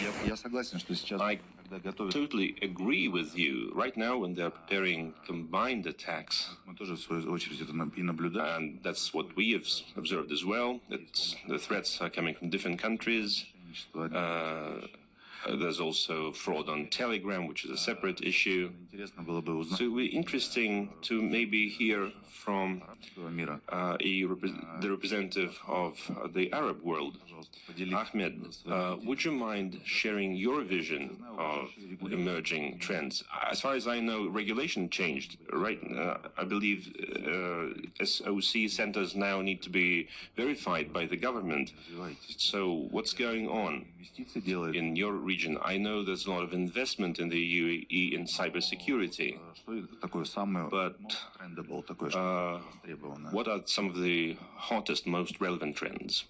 I totally agree with you. Right now, when they're preparing combined attacks, and that's what we have observed as well, that the threats are coming from different countries. There's also fraud on Telegram, which is a separate issue. So it would be interesting to maybe hear from the representative of the Arab world. Ahmed, would you mind sharing your vision of emerging trends? As far as I know, regulation changed, right? I believe SOC centers now need to be verified by the government. So what's going on in your region? I know there's a lot of investment in the UAE in cybersecurity, but what are some of the hottest, most relevant trends?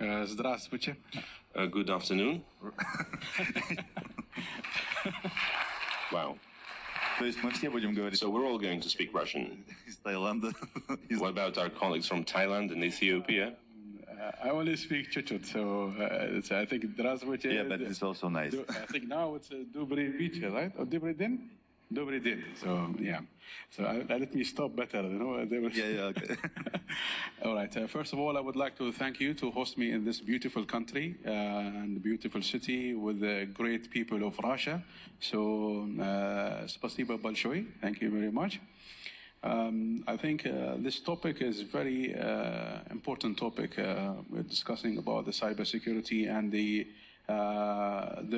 Здравствуйте. Good afternoon. Wow. So we're all going to speak Russian. What about our colleagues from Thailand and Ethiopia? I only speak Chechut, so I think здравствуйте. Yeah, but it's also nice. I think now it's Добрый вечер, right? Or Добрый день? Добрый день. So, yeah. So let me stop better, you know. Yeah, okay. All right. First of all, I would like to thank you to host me in this beautiful country and beautiful city with the great people of Russia. So, спасибо большое. Thank you very much. I think this topic is very important topic. We're discussing about the cybersecurity and the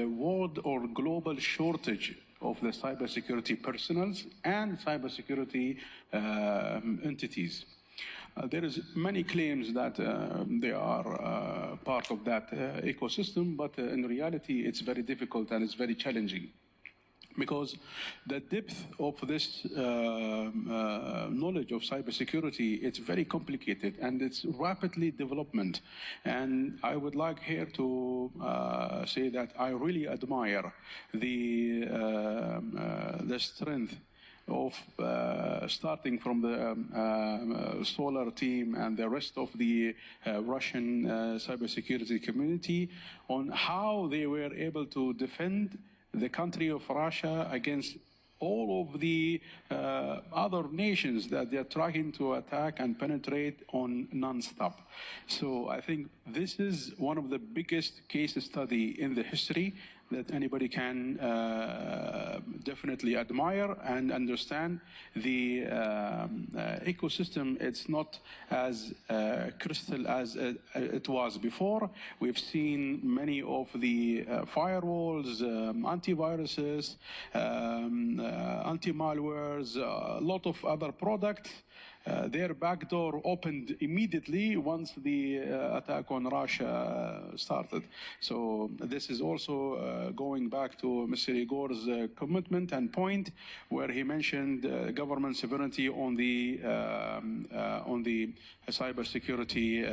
world or global shortage of the cybersecurity personnels and cybersecurity entities. There is many claims that they are part of that ecosystem, but in reality, it's very difficult and it's very challenging. Because the depth of this knowledge of cybersecurity, it's very complicated and it's rapidly development. And I would like here to say that I really admire the strength of starting from the Solar team and the rest of the Russian cybersecurity community on how they were able to defend the country of Russia against all of the other nations that they're trying to attack and penetrate on non-stop. So I think this is one of the biggest case study in the history that anybody can definitely admire and understand. The ecosystem, it's not as crystal as it was before. We've seen many of the firewalls, antiviruses, anti-malwares, a lot of other products. Their backdoor opened immediately once the attack on Russia started. So this is also going back to Mr. Igor's commitment and point, where he mentioned government sovereignty on the cybersecurity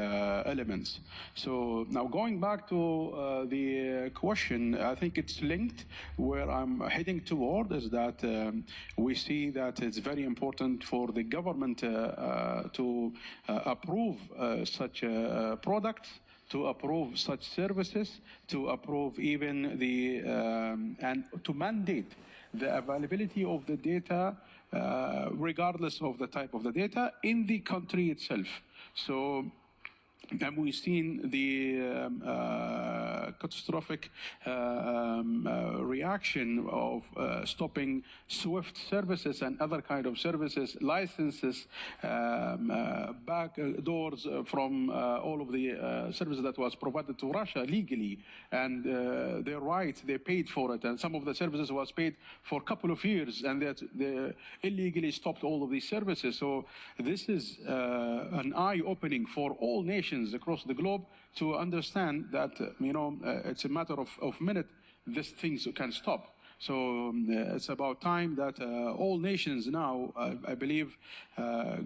elements. So now going back to the question, I think it's linked. Where I'm heading toward is that we see that it's very important for the government to approve such products, to approve such services, to approve even the and to mandate the availability of the data regardless of the type of the data in the country itself. So and we've seen the catastrophic reaction of stopping SWIFT services and other kind of services, licenses, back doors from all of the services that was provided to Russia legally, and their rights, they paid for it, and some of the services was paid for a couple of years, and that they illegally stopped all of these services. So this is an eye-opening for all nations across the globe to understand that, it's a matter of minute, these things can stop. So it's about time that all nations now, I believe,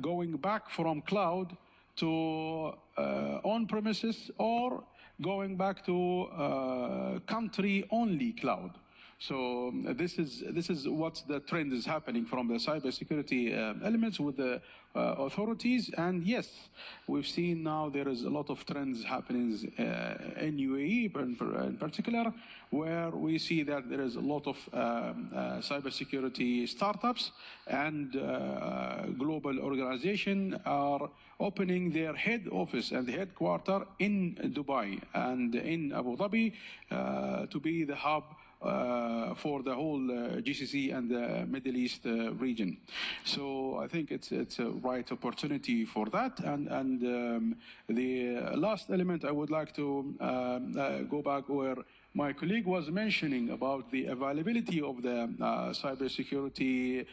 going back from cloud to on-premises or going back to country-only cloud. So this is what the trend is happening from the cybersecurity elements with the authorities. And yes, we've seen now there is a lot of trends happening in UAE in particular, where we see that there is a lot of cybersecurity startups and global organizations are opening their head office and headquarters in Dubai and in Abu Dhabi to be the hub for the whole GCC and the Middle East region. So I think it's a right opportunity for that. And the last element I would like to go back where my colleague was mentioning about the availability of the cybersecurity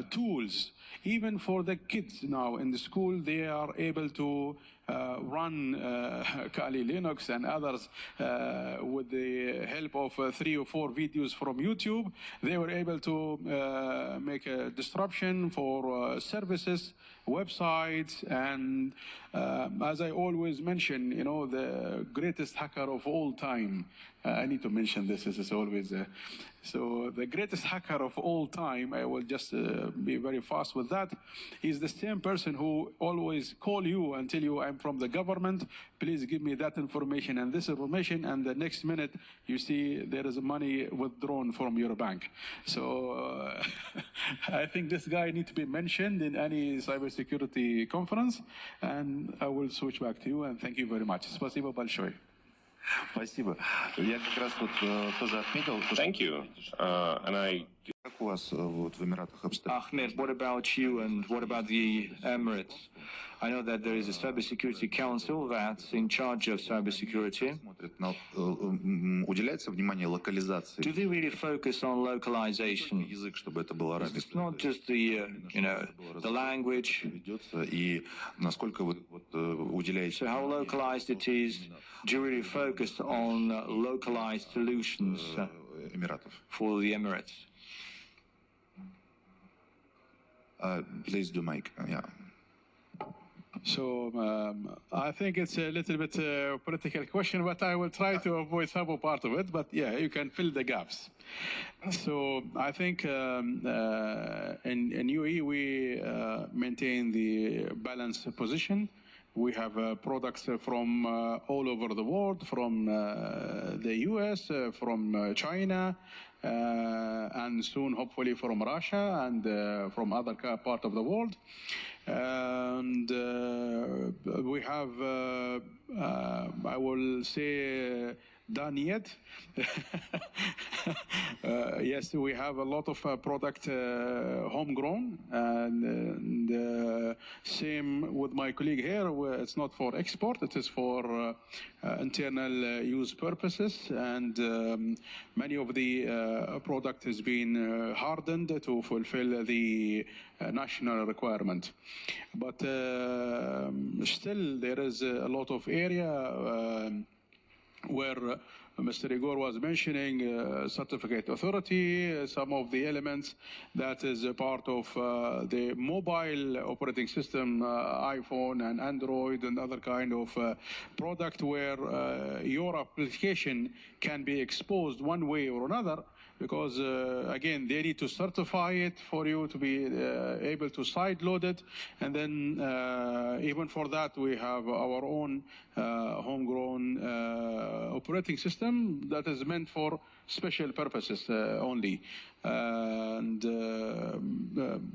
tools. Even for the kids now in the school, they are able to run Kali Linux and others with the help of 3 or 4 videos from YouTube. They were able to make a disruption for services, websites, and as I always mention, you know, the greatest hacker of all time. I need to mention this is always. So the greatest hacker of all time, I will just be very fast with that, is the same person who always call you and tell you, I'm from the government, please give me that information and this information, and the next minute you see there is money withdrawn from your bank. So I think this guy needs to be mentioned in any cybersecurity conference, and I will switch back to you, and thank you very much. Спасибо большое. Спасибо. Я как раз вот тоже отметил. Thank you. And I. Как у вас вот в Эмиратах обстоят? Ahmed, what about you and what about the Emirates? I know that there is a cybersecurity council that's in charge of cybersecurity. Уделяется внимание локализации? Do they really focus on localization? Язык, чтобы это было арабский. It's not just the, the language. И насколько вы уделяете? So how localized it is? Do you really focus on localized solutions for the Emirates? Please do, Mike. Yeah. So I think it's a little bit political question, but I will try to avoid some part of it. But yeah, you can fill the gaps. So I think in UAE we maintain the balanced position. We have products from all over the world, from the US, from China, and soon hopefully from Russia and from other part of the world. And we have, I will say, done yet. Yes, we have a lot of product homegrown, and same with my colleague here. It's not for export; it is for internal use purposes, and many of the product has been hardened to fulfill the national requirement. But still, there is a lot of area where Mr. Igor was mentioning certificate authority, some of the elements that is a part of the mobile operating system, iPhone and Android and other kind of product where your application can be exposed one way or another, because again, they need to certify it for you to be able to sideload it. And then even for that, we have our own homegrown operating system that is meant for special purposes only.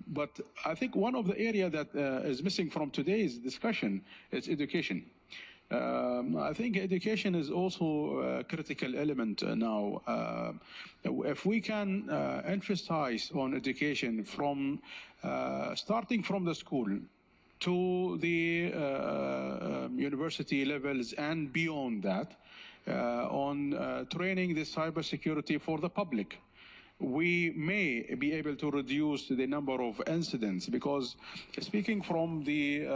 But I think one of the areas that is missing from today's discussion is education. I think education is also a critical element now. If we can emphasize on education from starting from the school to the university levels and beyond that, on training the cybersecurity for the public, we may be able to reduce the number of incidents, because speaking from the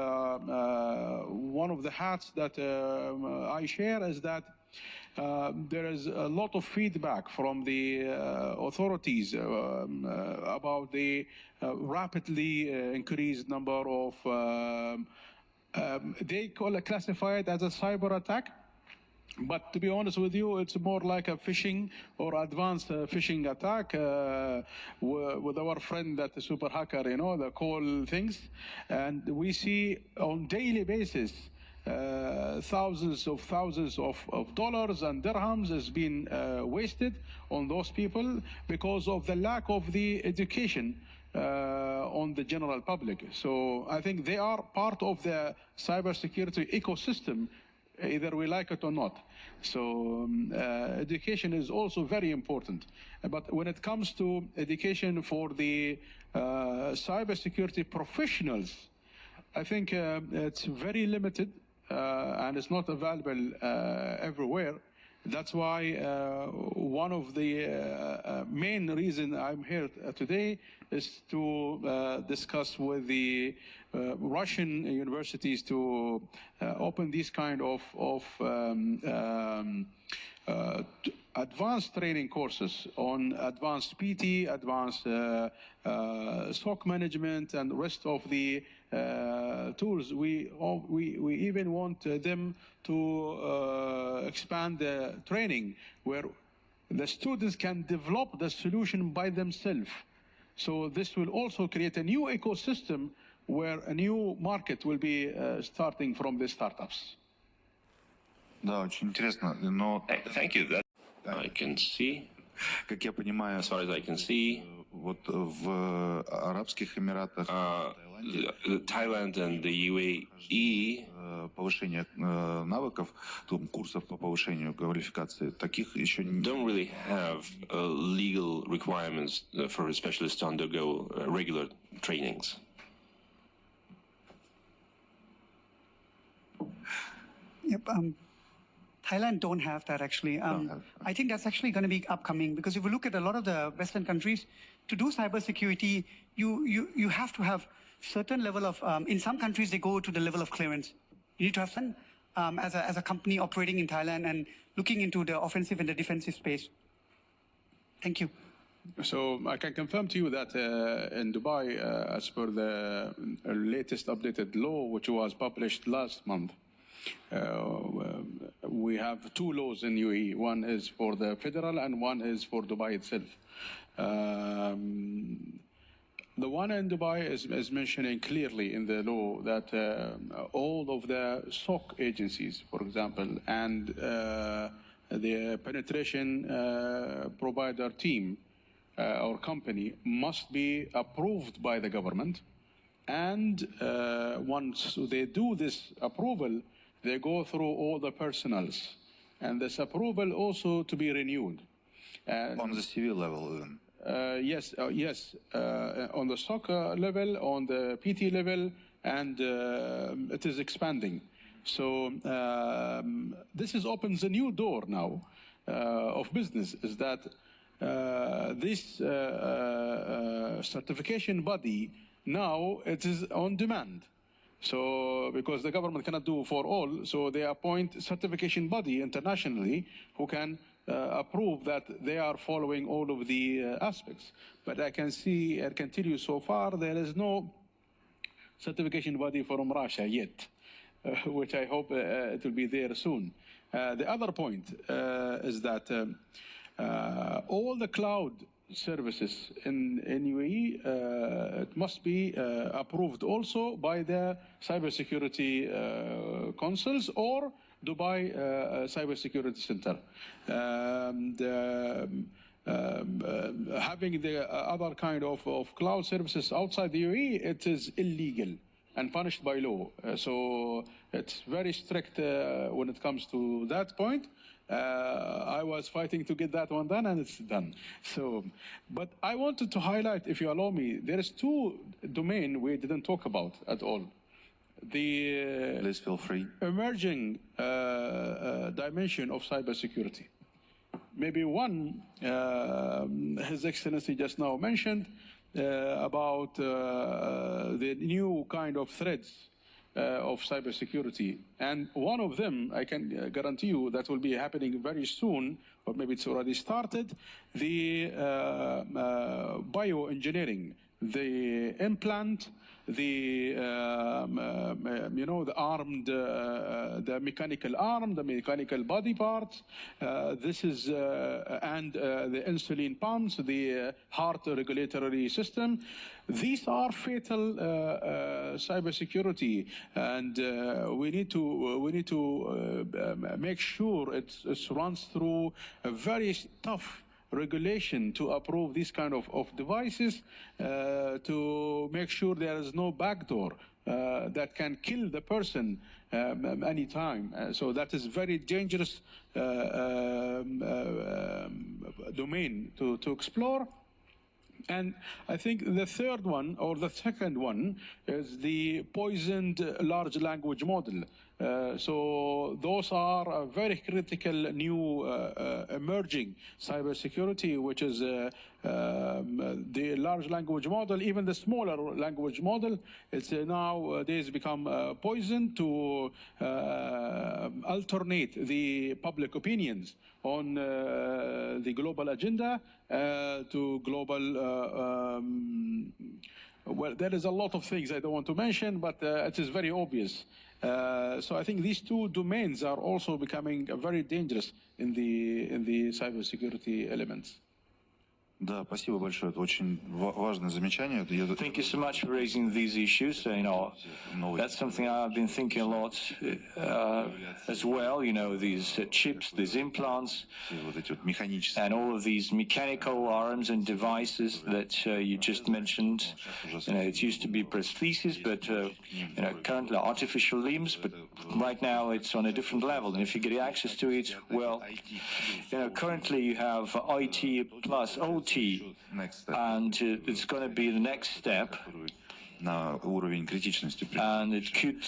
one of the hats that I share is that there is a lot of feedback from the authorities about the rapidly increased number of they classify it as a cyber attack. But to be honest with you, it's more like a phishing or advanced phishing attack with our friend that the super hacker, the call things. And we see on daily basis thousands of dollars and dirhams has been wasted on those people because of the lack of the education on the general public. So I think they are part of the cybersecurity ecosystem, either we like it or not. So education is also very important. But when it comes to education for the cybersecurity professionals, I think it's very limited and it's not available everywhere. That's why one of the main reasons I'm here today is to discuss with the Russian universities to open these kind of advanced training courses on advanced PT, advanced SOC management, and rest of the tools. We even want them to expand the training where the students can develop the solution by themselves. So this will also create a new ecosystem where a new market will be starting from the startups. Да, очень интересно, но Thank you. That I can see. как я понимаю, As far as I can see, вот в Арабских Эмиратах, Thailand and the UAE, повышение навыков, курсов по повышению квалификации, таких еще не... don't really have legal requirements for a specialist to undergo regular trainings. Yep. Thailand don't have that actually. I think that's actually going to be upcoming because if you look at a lot of the Western countries, to do cybersecurity, you have to have certain level of. In some countries, they go to the level of clearance. You need to have some as a company operating in Thailand and looking into the offensive and the defensive space. Thank you. So I can confirm to you that in Dubai, as per the latest updated law, which was published last month, we have two laws in UAE. One is for the federal and one is for Dubai itself. The one in Dubai is mentioning clearly in the law that all of the SOC agencies, for example, and the penetration provider team or company must be approved by the government. And once they do this approval, they go through all the personals. And this approval also to be renewed. On the civil level? Yes, on the SOC level, on the PT level, and it is expanding. So this opens a new door now of business, is that this certification body, now it is on demand. So because the government cannot do for all, so they appoint certification body internationally who can approve that they are following all of the aspects. But I can see and can tell you so far there is no certification body from Russia yet, which I hope it will be there soon. The other point is that all the cloud services in UAE, it must be approved also by the cybersecurity councils or Dubai Cybersecurity Center. Having the other kind of cloud services outside the UAE, it is illegal and punished by law. So it's very strict when it comes to that point. I was fighting to get that one done, and it's done. So, but I wanted to highlight, if you allow me, there is two domains we didn't talk about at all. The Please feel free. Emerging dimension of cybersecurity. Maybe one, His Excellency just now mentioned about the new kind of threats of cybersecurity. And one of them, I can guarantee you, that will be happening very soon, or maybe it's already started, the bioengineering, the implant the the armed, the mechanical arm, the mechanical body parts. This is and the insulin pumps, the heart regulatory system. These are fatal cybersecurity, and we need to make sure it runs through a very tough regulation to approve these kind of devices, to make sure there is no backdoor that can kill the person anytime. So that is very dangerous domain to explore. And I think the third one, or the second one, is the poisoned large language model. So those are a very critical new emerging cybersecurity, which is the large language model, even the smaller language model. It's nowadays become poisoned to alternate the public opinions on the global agenda to global well, there is a lot of things I don't want to mention, but it is very obvious. So I think these two domains are also becoming very dangerous in the cybersecurity elements. Да, спасибо большое. Это очень важное замечание. Thank you so much for raising these issues. That's something I've been thinking a lot as well. These chips, these implants, and all of these mechanical arms and devices that you just mentioned. It used to be prosthesis, but currently artificial limbs. But right now it's on a different level. And if you get access to it, well, currently you have IT plus OT. And it's going to be the next step. And it could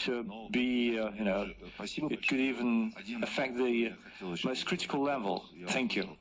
be, it could even affect the most critical level. Thank you.